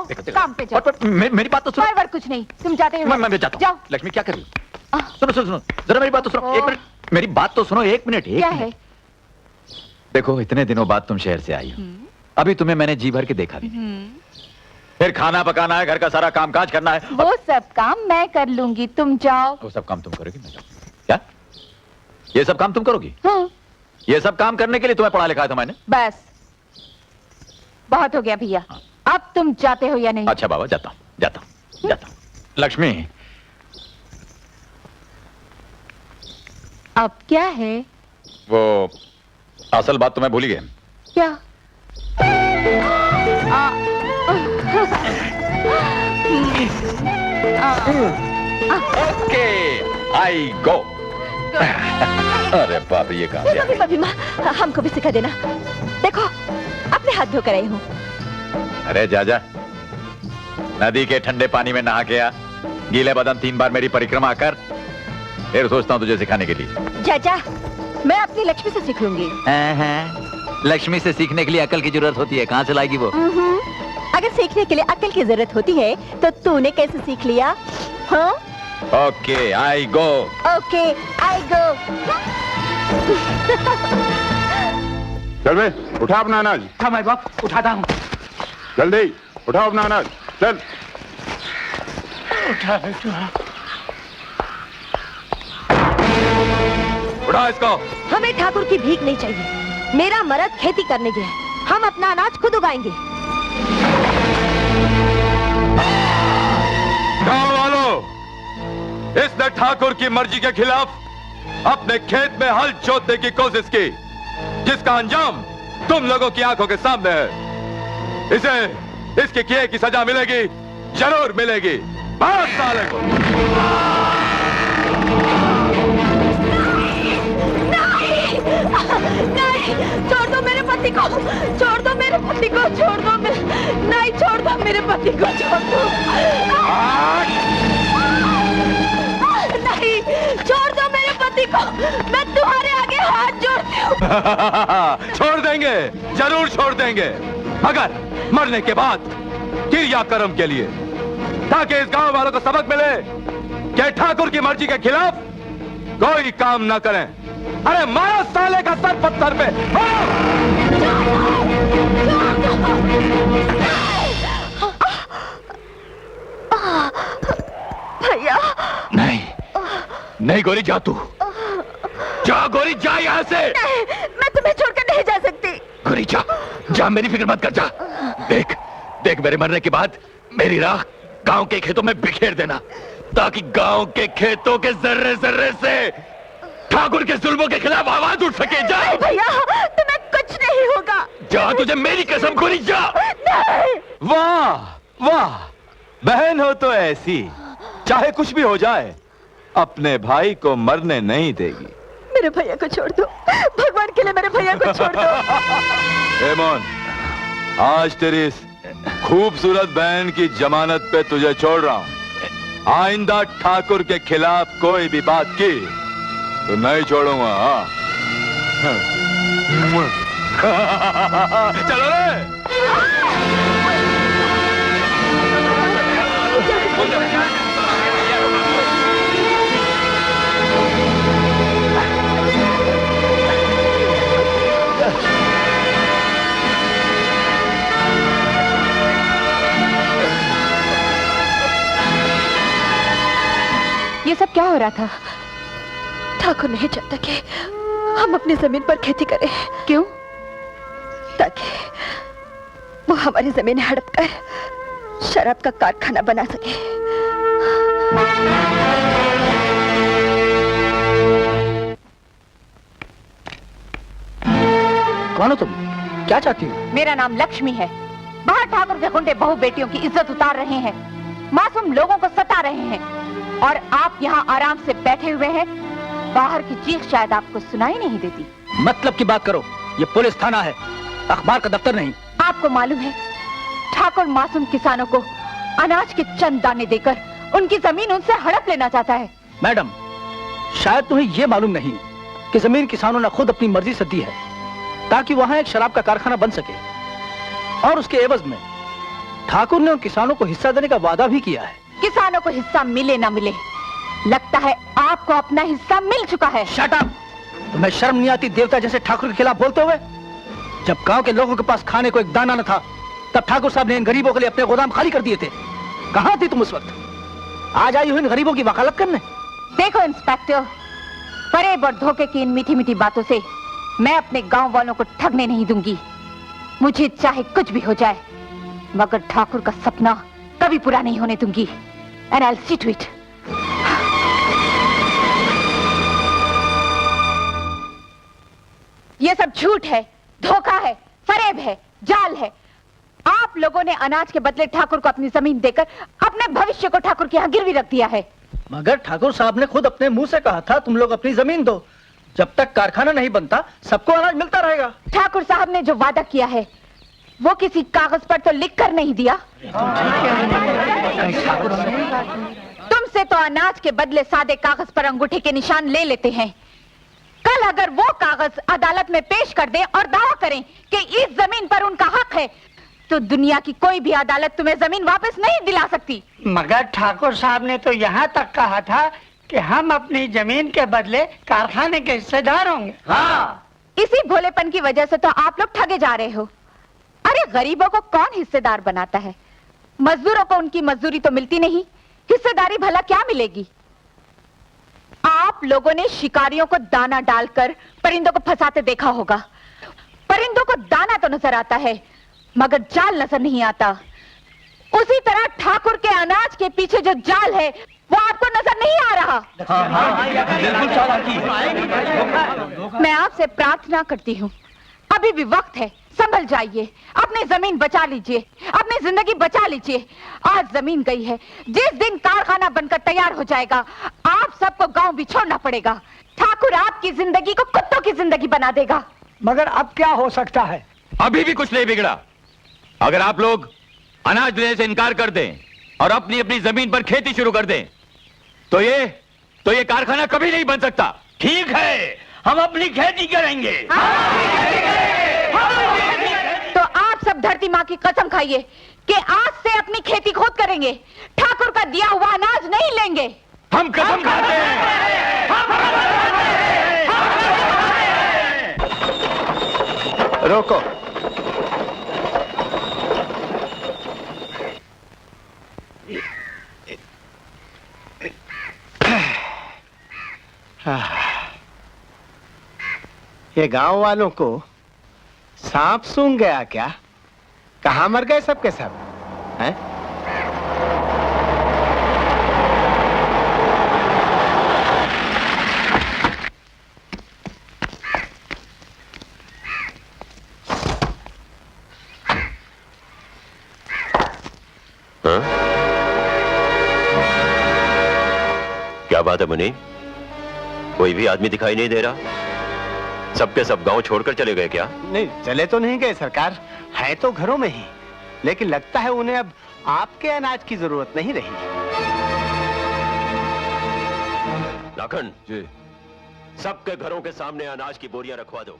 काम पे जाओ। मेरी बात तो सुनो। बार कुछ नहीं, तुम जाते हो। मैं जाता हूँ। जाओ। लक्ष्मी क्या कर रही है? सुनो सुनो सुनो, जरा मेरी बात तो सुनो। एक मिनट, मेरी बात तो सुनो। एक मिनट। क्या है? देखो, इतने दिनों बाद तुम शहर से आई हो, अभी तुम्हें मैंने जी भर के देखा नहीं। फिर खाना पकाना है, घर का सारा काम काज करना है। वो सब काम मैं कर लूंगी, तुम जाओ। वो सब काम तुम करोगी, मैं जाऊँ? क्या ये सब काम तुम करोगी? हाँ। ये सब काम करने के लिए तुम्हें पढ़ा लिखा था मैंने? बस बहुत हो गया भैया। अब तुम जाते हो या नहीं? अच्छा बाबा, जाता हूँ जाता हूँ जाता हूँ। लक्ष्मी, अब क्या है? वो असल बात तो मैं भूल ही गया। क्या? ओके, आई गो। अरे बाप रे, ये कहां से आ गई? भाभी माँ, हमको भी सिखा देना। देखो, अपने हाथ धोकर आई हूँ। अरे जा, नदी के ठंडे पानी में नहा के आ, गीले बदन 3 बार मेरी परिक्रमा कर, फिर सोचता हूँ तुझे सिखाने के लिए। जा, मैं अपनी लक्ष्मी से सीख लूंगी। लक्ष्मी से सीखने के लिए अकल की जरूरत होती है, कहाँ से लाएगी वो? अगर सीखने के लिए अकल की जरूरत होती है तो तूने कैसे सीख लिया? हाँ? ओके, आई गो। ओके, आई गो। चल बे, उठा अपना अनाज। हाँ मैं बाप, उठाता हूँ। जल्दी उठाओ अपना अनाज, चल। उठा इसको। हमें ठाकुर की भीख नहीं चाहिए। मेरा मर्द खेती करने गया है, हम अपना अनाज खुद उगाएंगे। गांव वालों, इसने ठाकुर की मर्जी के खिलाफ अपने खेत में हल जोतने की कोशिश की, जिसका अंजाम तुम लोगों की आंखों के सामने है। इसे इसके किए की सजा मिलेगी, जरूर मिलेगी। मार साले को। नहीं, छोड़ दो मेरे पति को, छोड़ दो मेरे पति को, छोड़ दो। नहीं, छोड़ दो मेरे पति को, छोड़ दो। नहीं, छोड़ दो मेरे पति को, मैं तुम्हारे आगे हाथ जोड़ती हूँ। छोड़ देंगे, जरूर छोड़ देंगे, मगर मरने के बाद क्रियाक्रम के लिए, ताकि इस गांव वालों को सबक मिले कि ठाकुर की मर्जी के खिलाफ कोई काम न करें। अरे मारो साले का सर पत्थर पे। भैया। नहीं गोरी, जा तू। जा गोरी, जा यहाँ से। नहीं, मैं तुम्हें छोड़कर नहीं जा सकती। गोरी जा, मेरी फिक्र मत कर, जा। देख मेरे मरने के बाद मेरी राख गांव के खेतों में बिखेर देना, ताकि गांव के खेतों के जर्रे जर्रे से ठाकुर के जुल्मों के खिलाफ आवाज उठ सके। जा भैया, तुम्हें कुछ नहीं होगा। जा, तुझे मेरी कसम गोरी, जा। नहीं। वाह वाह, बहन हो तो ऐसी, चाहे कुछ भी हो जाए अपने भाई को मरने नहीं देगी। मेरे भैया को छोड़ दो, भगवान के लिए मेरे भैया को छोड़ दो। हेमोन, आज तेरी इस खूबसूरत बहन की जमानत पे तुझे छोड़ रहा हूं। आइंदा ठाकुर के खिलाफ कोई भी बात की तो नहीं छोड़ूंगा। चलो रे। ये सब क्या हो रहा था? ठाकुर नहीं चाहता कि हम अपनी जमीन पर खेती करें। क्यों? ताकि वो हमारी जमीन हड़प कर शराब का कारखाना बना सके। कौन हो तुम? क्या चाहती हो? मेरा नाम लक्ष्मी है। बाहर ठाकुर के गुंडे बहू बेटियों की इज्जत उतार रहे हैं, मासूम लोगों को सता रहे हैं, और आप यहाँ आराम से बैठे हुए हैं। बाहर की चीख शायद आपको सुनाई नहीं देती। मतलब की बात करो, ये पुलिस थाना है, अखबार का दफ्तर नहीं। आपको मालूम है, ठाकुर मासूम किसानों को अनाज के चंद दाने देकर उनकी जमीन उनसे हड़प लेना चाहता है। मैडम, शायद तुम्हें ये मालूम नहीं कि जमीन किसानों ने खुद अपनी मर्जी से दी है, ताकि वहां एक शराब का कारखाना बन सके, और उसके एवज में ठाकुर ने उन किसानों को हिस्सा देने का वादा भी किया है। किसानों को हिस्सा मिले ना मिले, लगता है आपको अपना हिस्सा मिल चुका है। Shut up! तुम्हें शर्म नहीं आती देवता जैसे ठाकुर के खिलाफ बोलते हुए? जब गांव के लोगों के पास खाने को एक दाना न था, तब ठाकुर साहब ने इन गरीबों के लिए अपने गोदाम खाली कर दिए थे। कहां थी तुम उस वक्त? आज आई हुई इन गरीबों की वकालत करने। देखो इंस्पेक्टर, फरेब और धोखे की इन मीठी मीठी बातों से मैं अपने गांव वालों को ठगने नहीं दूंगी। मुझे चाहे कुछ भी हो जाए, मगर ठाकुर का सपना कभी पूरा नहीं होने दूंगी। And I will see to it. ये सब झूठ है, धोखा है, फरेब है, जाल है। आप लोगों ने अनाज के बदले ठाकुर को अपनी जमीन देकर अपने भविष्य को ठाकुर के यहाँ गिरवी रख दिया है। मगर ठाकुर साहब ने खुद अपने मुंह से कहा था तुम लोग अपनी जमीन दो, जब तक कारखाना नहीं बनता सबको अनाज मिलता रहेगा। ठाकुर साहब ने जो वादा किया है वो किसी कागज पर तो लिख कर नहीं दिया। तुमसे तो अनाज के बदले सादे कागज पर अंगूठे के निशान ले लेते हैं। कल अगर वो कागज अदालत में पेश कर दें और दावा करें कि इस जमीन पर उनका हक है, तो दुनिया की कोई भी अदालत तुम्हें जमीन वापस नहीं दिला सकती। मगर ठाकुर साहब ने तो यहाँ तक कहा था कि हम अपनी जमीन के बदले कारखाने के हिस्सेदार होंगे। हाँ, इसी भोलेपन की वजह से तो आप लोग ठगे जा रहे हो। अरे गरीबों को कौन हिस्सेदार बनाता है? मजदूरों को उनकी मजदूरी तो मिलती नहीं, हिस्सेदारी भला क्या मिलेगी? आप लोगों ने शिकारियों को दाना डालकर परिंदों को फंसाते देखा होगा। परिंदों को दाना तो नजर आता है, मगर जाल नजर नहीं आता। उसी तरह ठाकुर के अनाज के पीछे जो जाल है वो आपको नजर नहीं आ रहा। मैं आपसे प्रार्थना करती हूँ, अभी भी वक्त है, संभल जाइए, अपनी जमीन बचा लीजिए, अपनी जिंदगी बचा लीजिए। आज जमीन गई है, जिस दिन कारखाना बनकर तैयार हो जाएगा आप सबको गांव भी छोड़ना पड़ेगा। ठाकुर आपकी जिंदगी को कुत्तों की जिंदगी बना देगा। मगर अब क्या हो सकता है? अभी भी कुछ नहीं बिगड़ा। अगर आप लोग अनाज देने से इनकार कर दें और अपनी अपनी जमीन पर खेती शुरू कर दें, तो ये कारखाना कभी नहीं बन सकता। ठीक है, हम अपनी खेती करेंगे। तो आप सब धरती माँ की कसम खाइए कि आज से अपनी खेती खुद करेंगे, ठाकुर का दिया हुआ अनाज नहीं लेंगे। हम कसम खाते हैं। रोको। ये गांव वालों को सांप सूंघ गया क्या? कहां मर गए सब के सब हैं? क्या बात है मुनि? कोई भी आदमी दिखाई नहीं दे रहा। सबके सब गांव छोड़कर चले गए क्या? नहीं, चले तो नहीं गए सरकार, है तो घरों में ही, लेकिन लगता है उन्हें अब आपके अनाज की जरूरत नहीं रही। लाखन जी, सबके घरों के सामने अनाज की बोरियां रखवा दो।